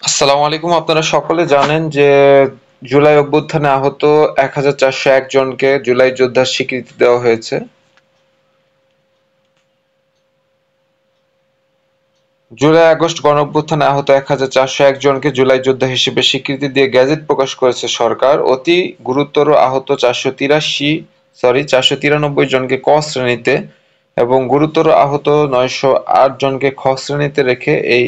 আসসালামু আলাইকুম। আপনারা সকলে জানেন যে জুলাই অভ্যুত্থানে আহত 1401 জনকে জুলাই যোদ্ধার স্বীকৃতি দেওয়া হয়েছে। জুলাই আগস্ট গণঅভ্যুত্থানে আহত 1401 জনকে জুলাই যোদ্ধা হিসেবে স্বীকৃতি দিয়ে গেজেট প্রকাশ করেছে সরকার। অতি গুরুতর আহত 493 জনকে ক শ্রেণীতে এবং গুরুতর আহত 908 জনকে খ শ্রেণীতে রেখে এই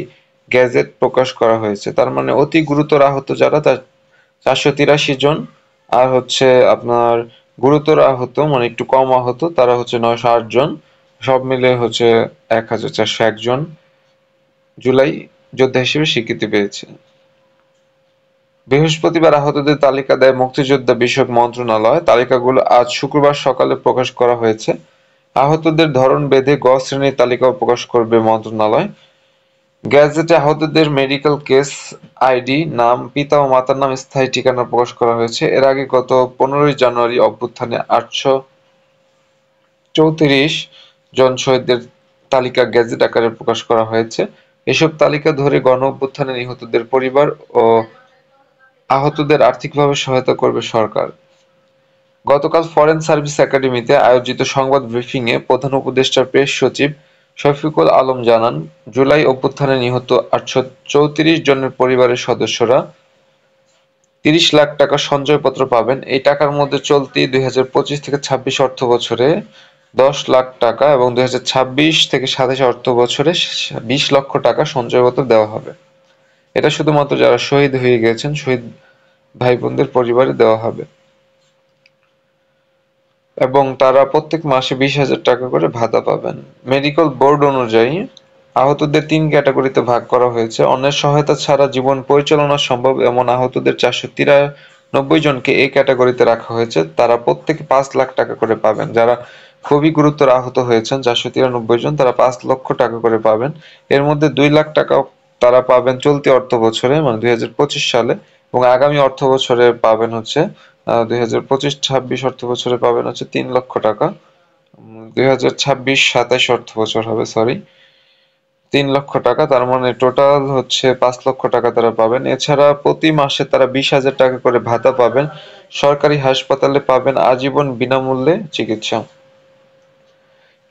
গেজেট প্রকাশ করা হয়েছে। তার মানে অতি গুরুতর আহত যারা, তার 483 জন, আর হচ্ছে আপনার গুরুতর আহত মানে একটু কম আহত তারা হচ্ছে 908 জন। সব মিলে হচ্ছে 1401 জন জুলাই যোদ্ধা হিসেবে স্বীকৃতি পেয়েছে। বৃহস্পতিবার আহতদের তালিকা দেয় মুক্তিযোদ্ধা বিষয়ক মন্ত্রণালয়। তালিকাগুলো আজ শুক্রবার সকালে প্রকাশ করা হয়েছে। আহতদের ধরন বেঁধে গ শ্রেণীর তালিকাও প্রকাশ করবে মন্ত্রণালয়। গ্যাজেটে আহতদের মেডিকেল কেস আইডি, নাম, পিতা ও মাতার নাম, স্থায়ী ঠিকানা প্রকাশ করা হয়েছে। এর আগে গত 15ই জানুয়ারি অভ্যুত্থানে 834 জন শহীদের তালিকা গেজেট আকারে প্রকাশ করা হয়েছে। এসব তালিকা ধরে গণ-অভ্যুত্থানে নিহতদের পরিবার ও আহতদের আর্থিকভাবে সহায়তা করবে সরকার। গতকাল ফরেন সার্ভিস একাডেমিতে আয়োজিত সংবাদ ব্রিফিংয়ে প্রধান উপদেষ্টার প্রেস সচিব শফিকুল আলম জানান, জুলাই অভ্যুত্থানে নিহত 834 জনের পরিবারের সদস্যরা 30 লাখ টাকা সঞ্চয়পত্র পাবেন। এই টাকার মধ্যে চলতি 2025-26 অর্থবছরে 10 লাখ টাকা এবং 2026-27 অর্থবছরে 20 লক্ষ টাকা সঞ্চয়পত্র দেওয়া হবে। এটা শুধুমাত্র যারা শহীদ হয়ে গেছেন, শহীদ ভাই বোনদের পরিবারে দেওয়া হবে এবং তারা প্রত্যেক মাসে 20,000 টাকা করে ভাতা পাবেন। মেডিকেল বোর্ড অনুযায়ী আহতদের 3 ক্যাটাগরিতে ভাগ করা হয়েছে। অন্যের সহায়তা ছাড়া জীবন পরিচালনা সম্ভব এমন আহতদের 493 জনকে এই ক্যাটাগরিতে রাখা হয়েছে। তারা প্রত্যেকে 5 লাখ টাকা করে পাবেন। যারা খুবই গুরুতর আহত হয়েছেন 493 জন, তারা 5 লক্ষ টাকা করে পাবেন। এর মধ্যে 2 লাখ টাকা তারা পাবেন চলতি অর্থবছরে মানে 2025 সালে, এবং আগামী অর্থবছরে পাবেন হচ্ছে 2025-26 অর্থবছরে পাবেন হচ্ছে 3 লক্ষ টাকা। 2026-27 অর্থবছর হবে, সরি, 3 লক্ষ টাকা। তার মানে টোটাল হচ্ছে 5 লক্ষ টাকা তারা পাবেন। এছাড়া প্রতি মাসে তারা 20,000 টাকা করে ভাতা পাবেন। সরকারি হাসপাতালে পাবেন আজীবন বিনামূল্যে চিকিৎসা।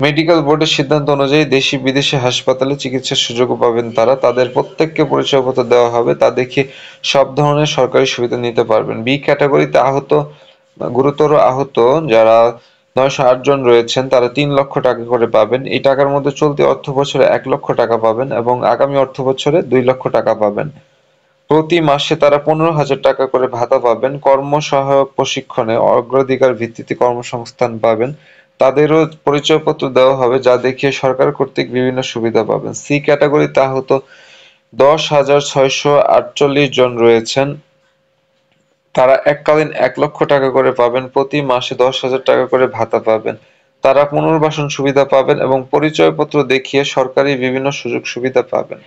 মেডিকেল বোর্ডের সিদ্ধান্ত অনুযায়ী দেশি বিদেশি হাসপাতালে চিকিৎসার সুযোগও পাবেন তারা। তাদের প্রত্যেককে পরিচয়পত্র দেওয়া হবে, তা দেখিয়ে সব ধরনের সরকারি সুবিধা নিতে পারবেন। বি ক্যাটাগরিতে গুরুতর আহত যারা 908 জন রয়েছেন, তারা 3 লক্ষ টাকা করে পাবেন। এই টাকার মধ্যে চলতি অর্থবছরে 1 লক্ষ টাকা পাবেন এবং আগামী অর্থবছরে 2 লক্ষ টাকা পাবেন। প্রতি মাসে তারা 15,000 টাকা করে ভাতা পাবেন। কর্মসহায়ক প্রশিক্ষণে অগ্রাধিকার ভিত্তিতে কর্মসংস্থান পাবেন। তাদেরও পরিচয়পত্র দেওয়া হবে, যা দেখিয়ে সরকার কর্তৃক বিভিন্ন সুবিধা পাবেন। সি ক্যাটাগরিতে আহত 10,648 জন রয়েছেন। তারা এককালীন 1 লক্ষ টাকা করে পাবেন। প্রতি মাসে 10,000 টাকা করে ভাতা পাবেন। তারা পুনর্বাসন সুবিধা পাবেন এবং পরিচয়পত্র দেখিয়ে সরকারি বিভিন্ন সুযোগ সুবিধা পাবেন।